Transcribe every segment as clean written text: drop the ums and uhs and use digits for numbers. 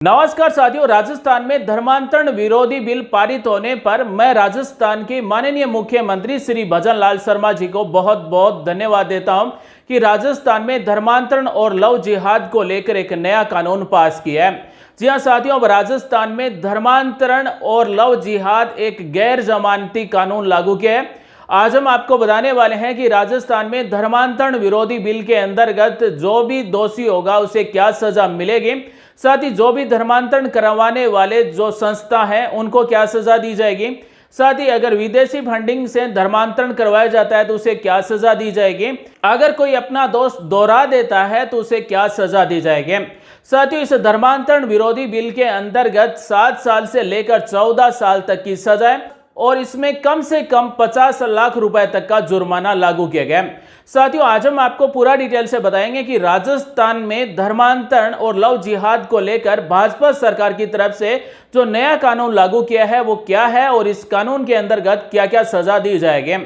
नमस्कार साथियों, राजस्थान में धर्मांतरण विरोधी बिल पारित होने पर मैं राजस्थान के माननीय मुख्यमंत्री श्री भजन लाल शर्मा जी को बहुत बहुत धन्यवाद देता हूं कि राजस्थान में धर्मांतरण और लव जिहाद को लेकर एक नया कानून पास किया है। जी हां साथियों, अब राजस्थान में धर्मांतरण और लव जिहाद एक गैर जमानती कानून लागू किया है। आज हम आपको बताने वाले हैं कि राजस्थान में धर्मांतरण विरोधी बिल के अंतर्गत जो भी दोषी होगा उसे क्या सजा मिलेगी, साथ ही जो भी धर्मांतरण करवाने वाले जो संस्था है उनको क्या सजा दी जाएगी, साथ ही अगर विदेशी फंडिंग से धर्मांतरण करवाया जाता है तो उसे क्या सजा दी जाएगी, अगर कोई अपना दोष दोहरा देता है तो उसे क्या सजा दी जाएगी। साथ ही इस धर्मांतरण विरोधी बिल के अंतर्गत 7 साल से लेकर 14 साल तक की सजा है और इसमें कम से कम 50 लाख रुपए तक का जुर्माना लागू किया गया। साथियों, आज हम आपको पूरा डिटेल से बताएंगे कि राजस्थान में धर्मांतरण और लव जिहाद को लेकर भाजपा सरकार की तरफ से जो नया कानून लागू किया है वो क्या है और इस कानून के अंतर्गत क्या क्या सजा दी जाएगी।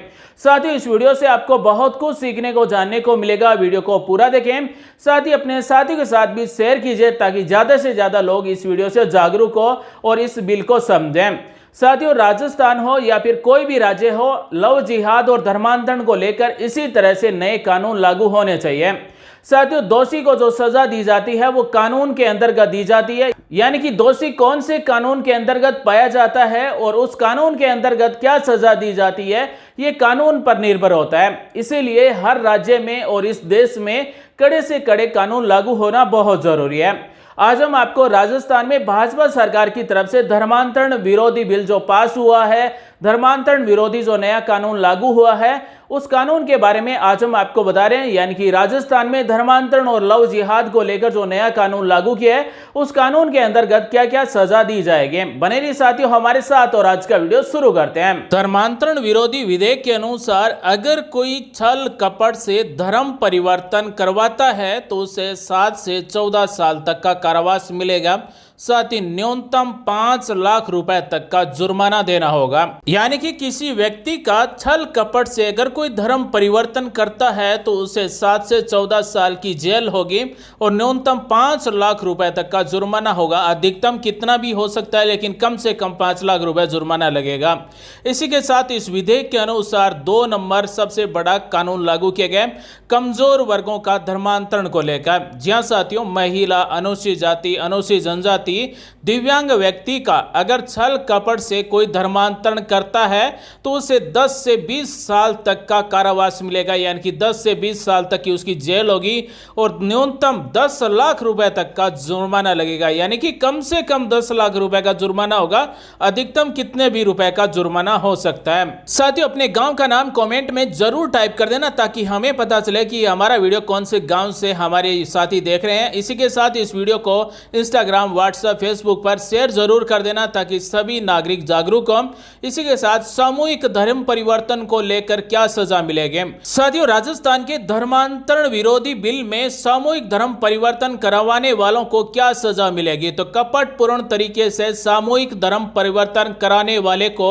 साथियों, इस वीडियो से आपको बहुत कुछ सीखने को जानने को मिलेगा। वीडियो को पूरा देखें, साथ ही अपने साथियों के साथ भी शेयर कीजिए ताकि ज्यादा से ज्यादा लोग इस वीडियो से जागरूक हो और इस बिल को समझें। साथियों, राजस्थान हो या फिर कोई भी राज्य हो, लव जिहाद और धर्मांतरण को लेकर इसी तरह से नए कानून लागू होने चाहिए। साथियों, दोषी को जो सजा दी जाती है वो कानून के अंतर्गत दी जाती है, यानी कि दोषी कौन से कानून के अंतर्गत पाया जाता है और उस कानून के अंतर्गत क्या सजा दी जाती है ये कानून पर निर्भर होता है। इसीलिए हर राज्य में और इस देश में कड़े से कड़े कानून लागू होना बहुत जरूरी है। आज हम आपको राजस्थान में भाजपा सरकार की तरफ से धर्मांतरण विरोधी बिल जो पास हुआ है, धर्मांतरण विरोधी जो नया कानून लागू हुआ है, उस कानून के बारे में आज हम आपको बता रहे हैं। यानी कि राजस्थान में धर्मांतरण और लव जिहाद को लेकर जो नया कानून लागू किया है उस कानून के अंतर्गत क्या क्या सजा दी जाएगी। बने रहिए साथियों हमारे साथ और आज का वीडियो शुरू करते हैं। धर्मांतरण विरोधी विधेयक के अनुसार अगर कोई छल कपट से धर्म परिवर्तन करवाता है तो उसे 7 से 14 साल तक का कारावास मिलेगा, साथ ही न्यूनतम 5 लाख रुपए तक का जुर्माना देना होगा। यानी कि किसी व्यक्ति का छल कपट से अगर कोई धर्म परिवर्तन करता है तो उसे 7 से 14 साल की जेल होगी और न्यूनतम 5 लाख रुपए तक का जुर्माना होगा। अधिकतम कितना भी हो सकता है लेकिन कम से कम 5 लाख रुपए जुर्माना लगेगा। इसी के साथ इस विधेयक के अनुसार 2 नंबर सबसे बड़ा कानून लागू किया गया कमजोर वर्गों का धर्मांतरण को लेकर। जी हां साथियों, महिला, अनुसूचित जाति, अनुसूचित जनजाति, दिव्यांग व्यक्ति का अगर छल कपट से कोई धर्मांतरण करता है तो उसे 10 से 20 साल तक का कारावास मिलेगा, यानी कि 10 से 20 साल तक की उसकी जेल होगी और न्यूनतम 10 लाख रुपए तक का जुर्माना लगेगा। यानी कि कम से कम 10 लाख रुपए का जुर्माना होगा, अधिकतम कितने भी रुपए का जुर्माना हो सकता है। साथियों, अपने गांव का नाम कमेंट में जरूर टाइप कर देना ताकि हमें पता चले कि हमारा वीडियो कौन से गांव से हमारे साथी देख रहे हैं। इसी के साथ इस वीडियो को इंस्टाग्राम, व्हाट्सएप, फेसबुक पर शेयर जरूर कर देना ताकि सभी नागरिक जागरूक हों। इसी के साथ सामूहिक धर्म परिवर्तन को लेकर क्या सजा मिलेगी। साथियों, राजस्थान के धर्मांतरण विरोधी बिल में सामूहिक धर्म परिवर्तन करवाने वालों को क्या सजा मिलेगी। तो कपटपूर्ण तरीके से सामूहिक धर्म परिवर्तन कराने वाले को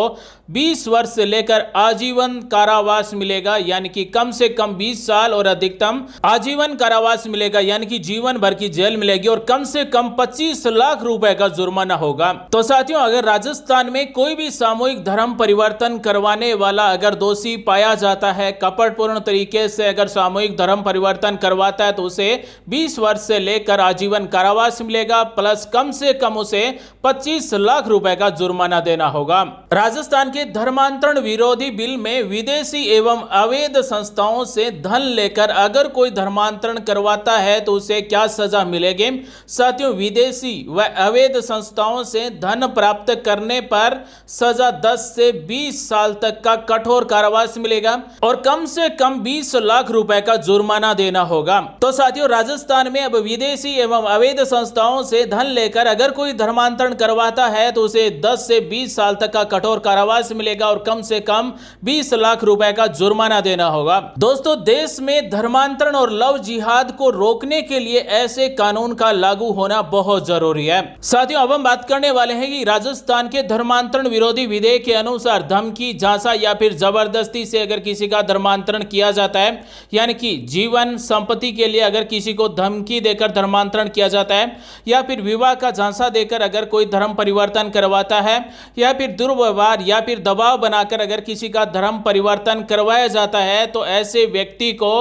20 वर्ष से लेकर आजीवन कारावास मिलेगा, यानी कि कम से कम 20 साल और अधिकतम आजीवन कारावास मिलेगा, यानी कि जीवन भर की जेल मिलेगी और कम से कम 25 लाख रुपए का जुर्माना होगा। तो साथियों, अगर राजस्थान में कोई भी सामूहिक धर्म परिवर्तन करवाने वाला अगर दोषी पाया जाता है, कपटपूर्ण तरीके से अगर सामूहिक धर्म परिवर्तन करवाता है तो उसे 20 वर्ष से लेकर आजीवन कारावास मिलेगा, प्लस कम से कम उसे 25 लाख रुपए का जुर्माना देना होगा। राजस्थान के धर्मांतरण विरोधी बिल में विदेशी एवं अवैध संस्थाओं से धन लेकर अगर कोई धर्मांतरण करवाता है तो उसे क्या सजा मिलेगी। साथियों, विदेशी व अवैध संस्थाओं से धन प्राप्त करने पर सजा 10 से 20 साल तक का कठोर कारावास मिलेगा और कम से कम 20 लाख रुपए का जुर्माना देना होगा। तो साथियों, राजस्थान में अब विदेशी एवं अवैध संस्थाओं से धन लेकर अगर कोई धर्मांतरण करवाता है तो उसे 10 से 20 साल तक का कठोर कारावास कारावास मिलेगा और कम से कम 20 लाख रुपए का जुर्माना देना होगा। दोस्तों, देश में धर्मांतरण और लव जिहाद को रोकने के लिए ऐसे कानून का लागू होना बहुत जरूरी है। साथियों, अब हम बात करने वाले हैं कि राजस्थान के धर्मांतरण विरोधी विधेयक के अनुसार धमकी, झांसा या फिर जबरदस्ती से अगर किसी का धर्मांतरण किया जाता है, यानी कि जीवन संपत्ति के लिए अगर किसी को धमकी देकर धर्मांतरण किया जाता है या फिर विवाह का झांसा देकर अगर कोई धर्म परिवर्तन करवाता है या फिर दुर्व्यवहार या फिर दबाव बनाकर अगर किसी का धर्म परिवर्तन करवाया जाता है, तो ऐसे व्यक्ति को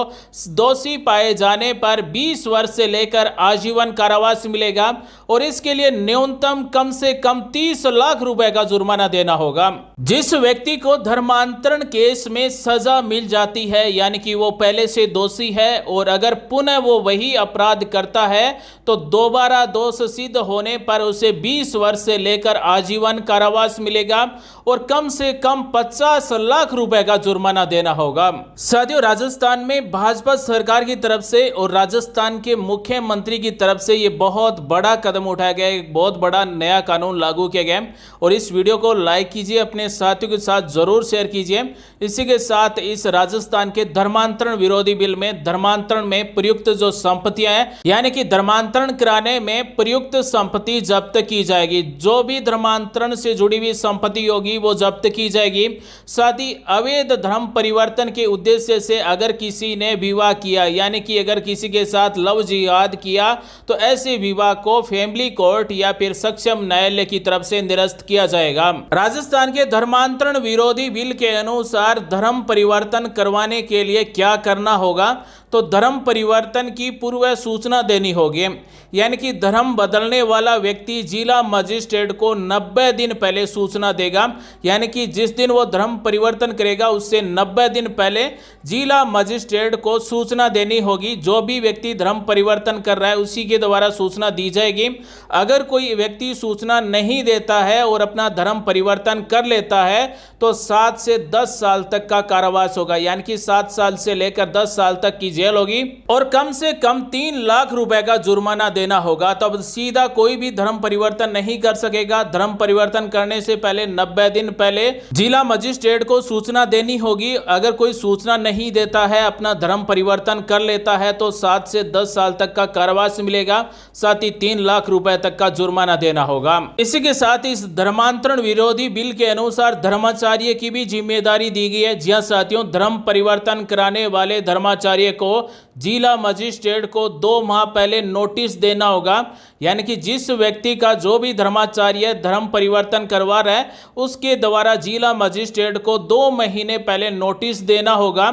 दोषी पाए जाने पर 20 वर्ष से लेकर आजीवन कारावास मिलेगा और इसके लिए न्यूनतम कम से कम 30 लाख रुपए का जुर्माना देना होगा। जिस व्यक्ति को धर्मांतरण केस में सजा मिल जाती है, यानी कि वो पहले से दोषी है और अगर पुनः वो वही अपराध करता है तो दोबारा दोष सिद्ध होने पर उसे 20 वर्ष से लेकर आजीवन कारावास मिलेगा और कम से कम 50 लाख रुपए का जुर्माना देना होगा। साथियों, राजस्थान में भाजपा सरकार की तरफ से और राजस्थान के मुख्यमंत्री की तरफ से ये बहुत बड़ा कदम उठाया गया, एक बहुत बड़ा नया कानून लागू किया गया और इस वीडियो को लाइक कीजिए, अपने साथियों के साथ जरूर शेयर कीजिए। इसी के साथ इस राजस्थान के धर्मांतरण विरोधी बिल में धर्मांतरण में प्रयुक्त जो संपत्तियां हैं, यानी कि धर्मांतरण कराने में प्रयुक्त संपत्ति जब्त की जाएगी। जो भी धर्मांतरण से जुड़ी हुई संपत्ति होगी वो जब्त की जाएगी। साथ ही अवैध धर्म परिवर्तन के उद्देश्य से अगर किसी ने विवाह किया, यानी कि अगर किसी के साथ लव जिहाद किया, तो ऐसे विवाह को फैमिली कोर्ट या फिर सक्षम न्यायालय की तरफ से निरस्त किया जाएगा। राजस्थान के धर्मांतरण विरोधी बिल के अनुसार धर्म परिवर्तन करवाने के लिए क्या करना होगा, तो धर्म परिवर्तन की पूर्व सूचना देनी होगी, यानी कि धर्म बदलने वाला व्यक्ति जिला मजिस्ट्रेट को 90 दिन पहले सूचना देगा, यानी कि जिस दिन वो धर्म परिवर्तन करेगा उससे 90 दिन पहले जिला मजिस्ट्रेट को सूचना देनी होगी। जो भी व्यक्ति धर्म परिवर्तन कर रहा है उसी के द्वारा सूचना दी जाएगी। अगर कोई व्यक्ति सूचना नहीं देता है और अपना धर्म परिवर्तन कर लेता है तो 7 से 10 साल तक का कारावास होगा, यानी कि 7 साल से लेकर 10 साल तक की जेल होगी और कम से कम 3 लाख रुपए का जुर्माना देना होगा। तब सीधा कोई भी धर्म परिवर्तन नहीं कर सकेगा। धर्म परिवर्तन करने से पहले 90 दिन पहले जिला मजिस्ट्रेट को सूचना देनी होगी। अगर कोई सूचना नहीं देता है, अपना धर्म परिवर्तन कर लेता है, तो 7 से 10 साल तक का कारावास मिलेगा, साथ ही 3 लाख रुपए तक का जुर्माना देना होगा। इसी के साथ इस धर्मांतरण विरोधी बिल के अनुसार धर्माचार्य की भी जिम्मेदारी दी गई है। जी हां साथियों, धर्म परिवर्तन कराने वाले धर्माचार्य को जिला मजिस्ट्रेट को 2 माह पहले नोटिस देना होगा, यानी कि जिस व्यक्ति का जो भी धर्माचार्य धर्म परिवर्तन करवा रहा है उसके द्वारा जिला मजिस्ट्रेट को 2 महीने पहले नोटिस देना होगा।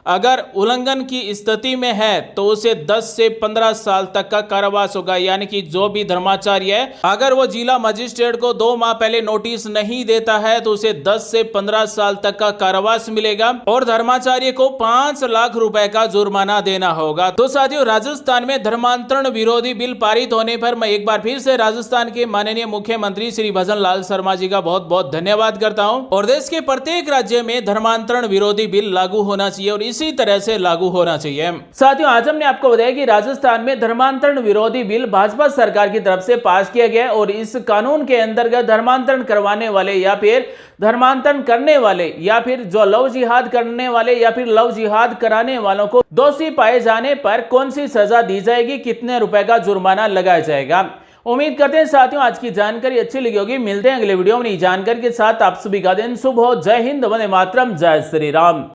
अगर उल्लंघन की स्थिति में है तो उसे 10 से 15 साल तक का कारावास होगा, यानी कि जो भी धर्माचार्य है अगर वो जिला मजिस्ट्रेट को 2 माह पहले नोटिस नहीं देता है तो उसे 10 से 15 साल तक का कारावास मिलेगा और धर्माचार्य को 5 लाख रुपए का जुर्माना देना होगा। तो साथियों, राजस्थान में धर्मांतरण विरोधी बिल पारित होने पर मैं एक बार फिर से राजस्थान के माननीय मुख्यमंत्री श्री भजन लाल शर्मा जी का बहुत बहुत धन्यवाद करता हूं और देश के प्रत्येक राज्य में धर्मांतरण विरोधी बिल लागू होना चाहिए और इसी तरह से लागू होना चाहिए। साथियों, आज हमने आपको बताया कि राजस्थान में धर्मांतरण विरोधी बिल भाजपा सरकार की तरफ से पास किया गया और इस कानून के अंतर्गत धर्मांतरण करवाने वाले या फिर धर्मांतरण करने वाले या फिर जो लव जिहाद करने वाले या फिर लव जिहाद कराने वालों को दोषी पाए जाने पर कौन सी सजा दी जाएगी, कितने रुपए का जुर्माना लगाया जाएगा। उम्मीद करते हैं साथियों आज की जानकारी अच्छी लगी होगी। मिलते हैं अगले वीडियो में नई जानकारी के साथ। आप सभी का दिन शुभ हो। जय हिंद, वंदे मातरम, जय श्री राम।